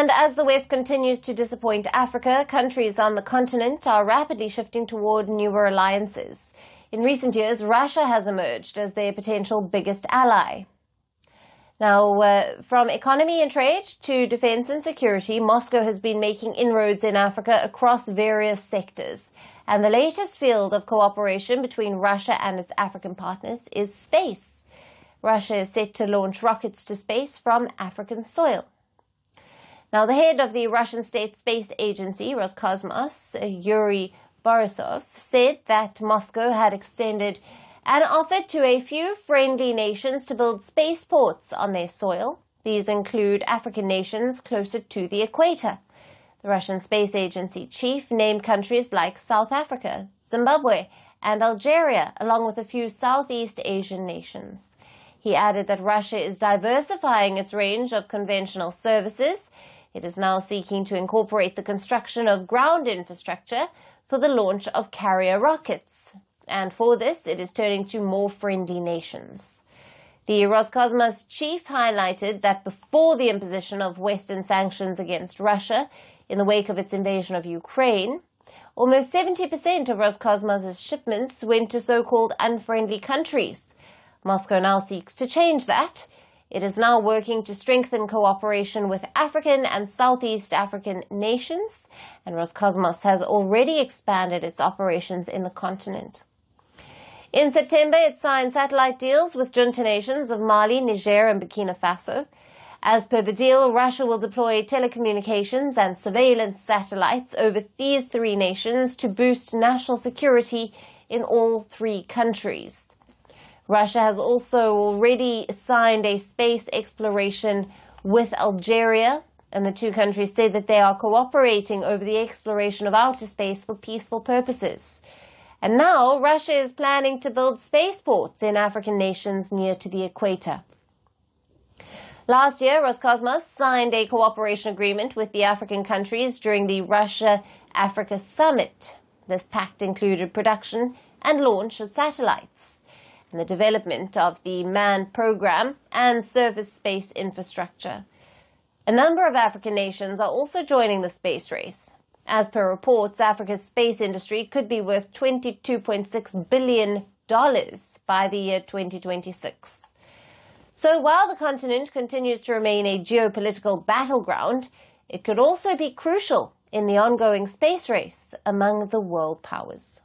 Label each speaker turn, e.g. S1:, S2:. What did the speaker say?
S1: And as the West continues to disappoint Africa, countries on the continent are rapidly shifting toward newer alliances. In recent years, Russia has emerged as their potential biggest ally. Now, from economy and trade to defense and security, Moscow has been making inroads in Africa across various sectors. And the latest field of cooperation between Russia and its African partners is space. Russia is set to launch rockets to space from African soil. Now, the head of the Russian state space agency, Roscosmos, Yury Borisov, said that Moscow had extended an offer to a few friendly nations to build spaceports on their soil. These include African nations closer to the equator. The Russian space agency chief named countries like South Africa, Zimbabwe, and Algeria, along with a few Southeast Asian nations. He added that Russia is diversifying its range of conventional services. It is now seeking to incorporate the construction of ground infrastructure for the launch of carrier rockets. And for this, it is turning to more friendly nations. The Roscosmos chief highlighted that before the imposition of Western sanctions against Russia in the wake of its invasion of Ukraine, almost 70% of Roscosmos' shipments went to so-called unfriendly countries. Moscow now seeks to change that. It is now working to strengthen cooperation with African and Southeast African nations, and Roscosmos has already expanded its operations in the continent. In September, it signed satellite deals with junta nations of Mali, Niger, and Burkina Faso. As per the deal, Russia will deploy telecommunications and surveillance satellites over these three nations to boost national security in all three countries. Russia has also already signed a space exploration with Algeria, and the two countries said that they are cooperating over the exploration of outer space for peaceful purposes. And now Russia is planning to build spaceports in African nations near to the equator. Last year, Roscosmos signed a cooperation agreement with the African countries during the Russia-Africa Summit. This pact included production and launch of satellites, and the development of the manned program and surface space infrastructure. A number of African nations are also joining the space race. As per reports, Africa's space industry could be worth $22.6 billion by the year 2026. So while the continent continues to remain a geopolitical battleground, it could also be crucial in the ongoing space race among the world powers.